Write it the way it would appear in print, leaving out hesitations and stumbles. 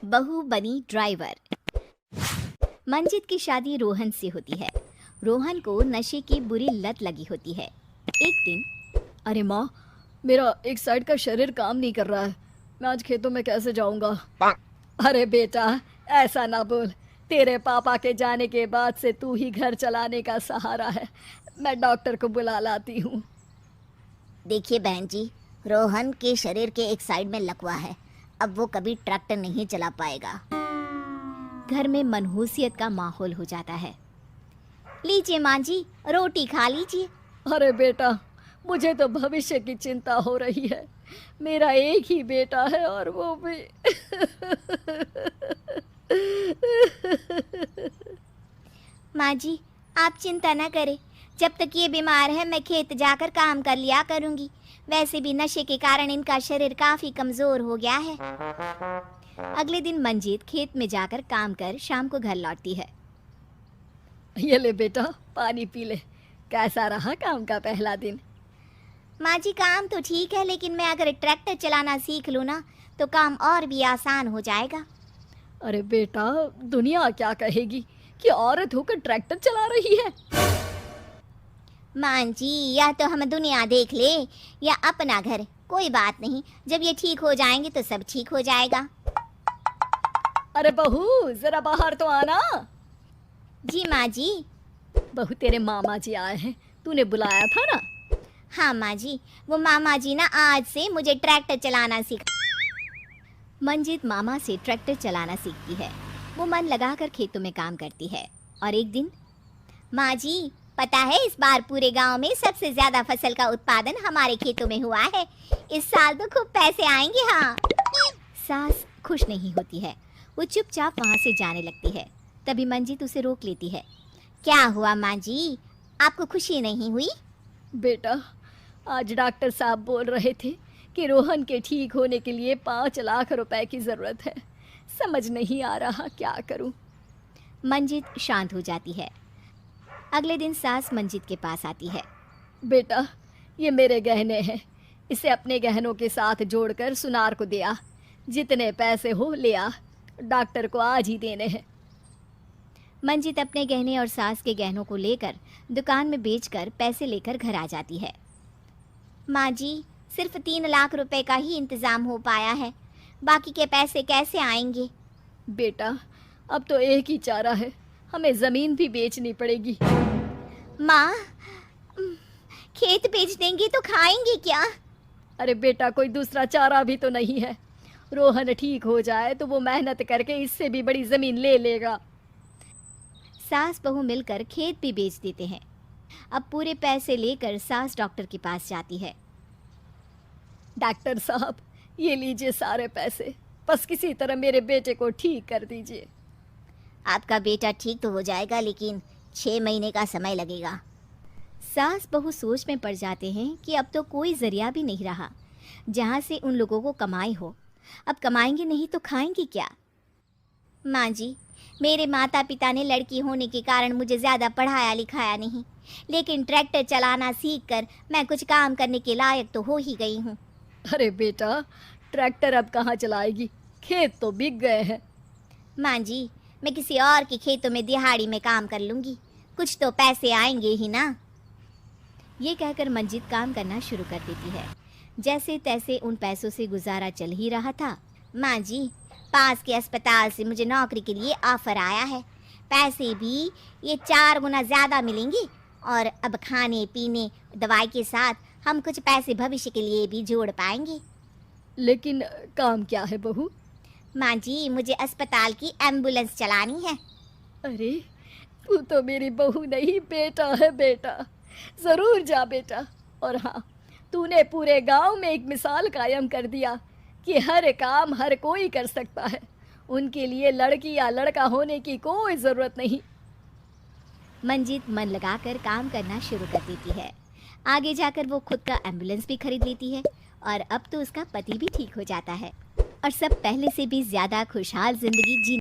बहू बनी ड्राइवर। मंजित की शादी रोहन से होती है। रोहन को नशे की बुरी लत लगी होती है। एक दिन, अरे माँ, मेरा एक साइड का शरीर काम नहीं कर रहा है। मैं आज खेतों में कैसे जाऊंगा? अरे बेटा, ऐसा ना बोल। तेरे पापा के जाने के बाद से तू ही घर चलाने का सहारा है। मैं डॉक्टर को बुला लाती हूँ। देखिए बहन जी, रोहन के शरीर के एक साइड में लकवा है। अब वो कभी ट्रैक्टर नहीं चला पाएगा। घर में मनहूसियत का माहौल हो जाता है। लीजिए माँ जी, रोटी खा लीजिए। अरे बेटा, मुझे तो भविष्य की चिंता हो रही है। मेरा एक ही बेटा है और वो भी माँ जी, आप चिंता न करें। जब तक ये बीमार है मैं खेत जाकर काम कर लिया करूँगी। वैसे भी नशे के कारण इनका शरीर काफ़ी कमज़ोर हो गया है। अगले दिन मंजीत खेत में जाकर काम कर शाम को घर लौटती है। ये ले बेटा, पानी पी ले। कैसा रहा काम का पहला दिन? माँ जी, काम तो ठीक है, लेकिन मैं अगर ट्रैक्टर चलाना सीख लूँ ना तो काम और भी आसान हो जाएगा। अरे बेटा, दुनिया क्या कहेगी कि औरत होकर ट्रैक्टर चला रही है। माँ जी, या तो हम दुनिया देख ले या अपना घर, कोई बात नहीं। जब ये ठीक हो जाएंगे तो सब ठीक हो जाएगा। अरे बहू, जरा बाहर तो आना। जी माँ जी। बहू, तेरे मामा जी आए हैं, तूने बुलाया था ना? हाँ माँ जी, वो मामा जी ना आज से मुझे ट्रैक्टर चलाना सिखा। मंजित मामा से ट्रैक्टर चलाना सीखती है। वो मन लगाकर खेतों में काम करती है। और एक दिन, माँ जी, पता है इस बार पूरे गांव में सबसे ज्यादा फसल का उत्पादन हमारे खेतों में हुआ है। इस साल तो खूब पैसे आएंगे। हाँ। सास खुश नहीं होती है। वो चुपचाप वहाँ से जाने लगती है। तभी मंजित उसे रोक लेती है। क्या हुआ माँ जी, आपको खुशी नहीं हुई? बेटा, आज डॉक्टर साहब बोल रहे थे कि रोहन के ठीक होने के लिए 5 लाख रुपए की ज़रूरत है। समझ नहीं आ रहा क्या करूं। मंजित शांत हो जाती है। अगले दिन सास मंजित के पास आती है। बेटा, ये मेरे गहने हैं। इसे अपने गहनों के साथ जोड़कर सुनार को दे आ। जितने पैसे हो ले आ। डॉक्टर को आज ही देने हैं। मंजित अपने गहने और सास के गहनों को लेकर दुकान में बेचकर पैसे लेकर घर आ जाती है। माँ जी, सिर्फ 3 लाख रुपए का ही इंतज़ाम हो पाया है। बाकी के पैसे कैसे आएंगे? बेटा, अब तो एक ही चारा है, हमें ज़मीन भी बेचनी पड़ेगी। माँ, खेत बेच देंगे तो खाएंगे क्या? अरे बेटा, कोई दूसरा चारा भी तो नहीं है। रोहन ठीक हो जाए तो वो मेहनत करके इससे भी बड़ी ज़मीन ले लेगा। सास बहू मिलकर खेत भी बेच देते हैं। अब पूरे पैसे लेकर सास डॉक्टर के पास जाती है। डॉक्टर साहब, ये लीजिए सारे पैसे। बस किसी तरह मेरे बेटे को ठीक कर दीजिए। आपका बेटा ठीक तो हो जाएगा, लेकिन 6 महीने का समय लगेगा। सास बहू सोच में पड़ जाते हैं कि अब तो कोई जरिया भी नहीं रहा जहाँ से उन लोगों को कमाई हो। अब कमाएंगे नहीं तो खाएंगे क्या? माँ जी, मेरे माता पिता ने लड़की होने के कारण मुझे ज़्यादा पढ़ाया लिखाया नहीं, लेकिन ट्रैक्टर चलाना सीखकर मैं कुछ काम करने के लायक तो हो ही गई हूँ। अरे बेटा, ट्रैक्टर अब कहाँ चलाएगी? खेत तो बिक गए हैं। माँ जी, मैं किसी और के खेतों में दिहाड़ी में काम कर लूँगी, कुछ तो पैसे आएंगे ही ना। ये कहकर मंजित काम करना शुरू कर देती है। जैसे तैसे उन पैसों से गुजारा चल ही रहा था। माँ जी, पास के अस्पताल से मुझे नौकरी के लिए ऑफर आया है। पैसे भी ये 4 गुना ज़्यादा मिलेंगे और अब खाने पीने दवाई के साथ हम कुछ पैसे भविष्य के लिए भी जोड़ पाएंगे। लेकिन काम क्या है बहू? माँ जी, मुझे अस्पताल की एम्बुलेंस चलानी है। अरे, तू तो मेरी बहू नहीं, बेटा है बेटा। ज़रूर जा बेटा। और हाँ, तूने पूरे गांव में एक मिसाल कायम कर दिया कि हर काम हर कोई कर सकता है। उनके लिए लड़की या लड़का होने की कोई ज़रूरत नहीं। मंजित मन लगाकर काम करना शुरू कर देती है। आगे जाकर वो खुद का एम्बुलेंस भी खरीद लेती है और अब तो उसका पति भी ठीक हो जाता है और सब पहले से भी ज़्यादा खुशहाल जिंदगी जी